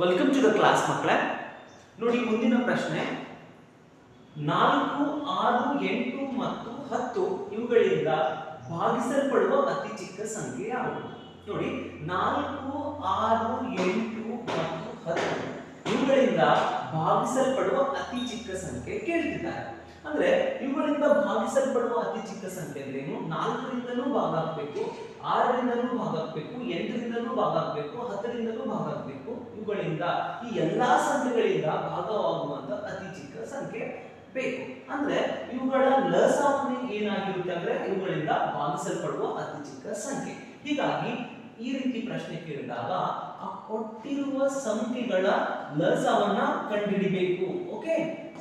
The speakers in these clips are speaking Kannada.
ವೆಲ್ಕಮ್ ಟು ದ ಕ್ಲಾಸ್ ಮಕ್ಕಳೇ. ನೋಡಿ ಮುಂದಿನ ಪ್ರಶ್ನೆ, 4, 6, 8 ಮತ್ತು 10 ಇವುಗಳಿಂದ ಭಾಗಿಸಲ್ಪಡುವ ಅತಿ ಚಿಕ್ಕ ಸಂಖ್ಯೆ ಯಾವುದು? ನೋಡಿ 4, 6, 8 ಮತ್ತು 10 ಇವುಗಳಿಂದ ಭಾಗಿಸಲ್ಪಡುವ ಅತಿ ಚಿಕ್ಕ ಸಂಖ್ಯೆ ಕೇಳ್ತಿದ್ದಾರೆ. ಅಂದ್ರೆ ಇವುಗಳಿಂದ ಭಾಗಿಸಲ್ಪಡುವ ಅತಿ ಚಿಕ್ಕ ಸಂಖ್ಯೆ ಅಂದ್ರೆ ಏನು? 4ರಿಂದಲೂ ಭಾಗ ಆಗಬೇಕು, 6ರಿಂದಲೂ ಭಾಗ ಆಗಬೇಕು, 8ರಿಂದಲೂ ಭಾಗ ಆಗಬೇಕು, 10ರಿಂದಲೂ ಭಾಗ ಆಗಬೇಕು. ಇವುಗಳಿಂದ ಈ ಎಲ್ಲಾ ಸಂಖ್ಯೆಗಳಿಂದ ಭಾಗವಾಗುವಂತ ಅತಿ ಚಿಕ್ಕ ಸಂಖ್ಯೆ ಬೇಕು. ಅಂದ್ರೆ ಇವುಗಳ ಲಸಾವಣೆ ಏನಾಗಿರುತ್ತೆ ಅಂದ್ರೆ ಇವುಗಳಿಂದ ಭಾಗಿಸಲ್ಪಡುವ ಅತಿ ಚಿಕ್ಕ ಸಂಖ್ಯೆ. ಹೀಗಾಗಿ ಈ ರೀತಿ ಪ್ರಶ್ನೆ ಕೇಳಿದಾಗ ಆ ಕೊಟ್ಟಿರುವ ಸಂಖ್ಯೆಗಳ ಲಸವನ್ನ ಕಂಡುಹಿಡಿಬೇಕು. ಓಕೆ,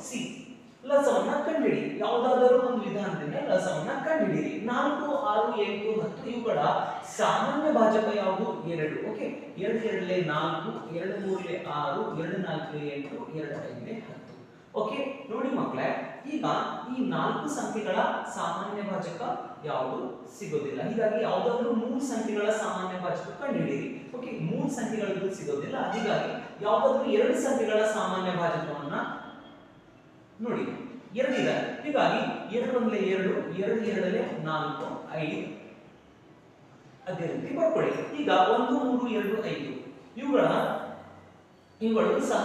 ಸಿ ಲಸವನ್ನ ಕಂಡುಹಿಡಿ. ಯಾವುದಾದರೂ ಒಂದು ವಿಧಾನದಿಂದ ಲಸವನ್ನ ಕಂಡುಹಿಡಿಯಿರಿ. 4, 6, 8, 10 ಇವುಗಳ ಸಾಮಾನ್ಯ ಭಾಜಕ ಯಾವುದು? 2. ಓಕೆ, 2 2 4, 2 3 6, 2 4 8, 2 5 10. ಓಕೆ, ನೋಡಿ ಮಕ್ಕಳೇ, ಈಗ ಈ 4 ಸಂಖ್ಯೆಗಳ ಸಾಮಾನ್ಯ ಭಾಜಕ ಯಾವುದು? ಸಿಗೋದಿಲ್ಲ. ಹೀಗಾಗಿ ಯಾವುದಾದ್ರೂ 3 ಸಂಖ್ಯೆಗಳ ಸಾಮಾನ್ಯ ಭಾಜಕ ಕಂಡುಹಿಡಿಯಿರಿ. ಓಕೆ, 3 ಸಂಖ್ಯೆಗಳಿಗೂ ಸಿಗೋದಿಲ್ಲ. ಹೀಗಾಗಿ ಯಾವುದಾದ್ರೂ 2 ಸಂಖ್ಯೆಗಳ ಸಾಮಾನ್ಯ ಭಾಜಕವನ್ನ ನೋಡಿ. 2 ಇದೆ. ಹೀಗಾಗಿ 2 1 2, 2 2 4, 5 ಅದೇ ರೀತಿ ಬರ್ಕೊಳ್ಳಿ. ಈಗ 1 3 2 5 ಇವುಗಳು ಸಹ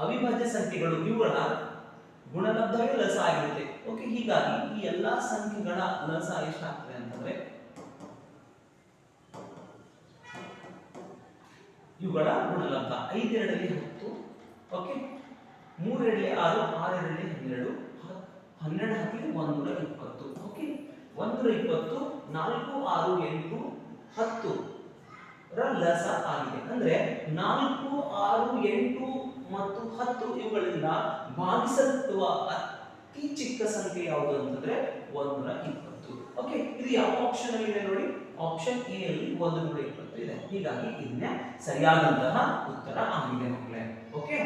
ಅವಿಭಾಜ್ಯ ಸಂಖ್ಯೆಗಳು. ಇವುಗಳ ಗುಣಲಬ್ಧವೇ ಲಸ ಆಗಿರುತ್ತೆ. ಓಕೆ, ಹೀಗಾಗಿ ಈ ಎಲ್ಲಾ ಸಂಖ್ಯೆಗಳ ಲಸ ಎಷ್ಟಾಗ್ತದೆ ಅಂತಂದ್ರೆ ಇವುಗಳ ಗುಣಲಬ್ಧ 5 2 10. ಓಕೆ, 3 2 6, 6 2 12, 12 120. ಓಕೆ, 120 4 6 8 10 ರ ಲಸ ಆಗಿದೆ. ಅಂದ್ರೆ 4 6 8 ಮತ್ತು 10 ಇವುಗಳಿಂದ ಭಾಗಿಸಲ್ಪಡುವ ಅತಿ ಚಿಕ್ಕ ಸಂಖ್ಯೆ ಯಾವುದು ಅಂತಂದ್ರೆ 120. ಓಕೆ, ಇದು ಯಾವ ಆಪ್ಷನ್ ಅಲ್ಲಿ ಇದೆ ನೋಡಿ? ಆಪ್ಷನ್ ಎ ಅಲ್ಲಿ 120 ಇದೆ. ಹೀಗಾಗಿ ಇದನ್ನೇ ಸರಿಯಾದಂತಹ ಉತ್ತರ ಆಗಿದೆ ಮಕ್ಕಳೇ. ಓಕೆ.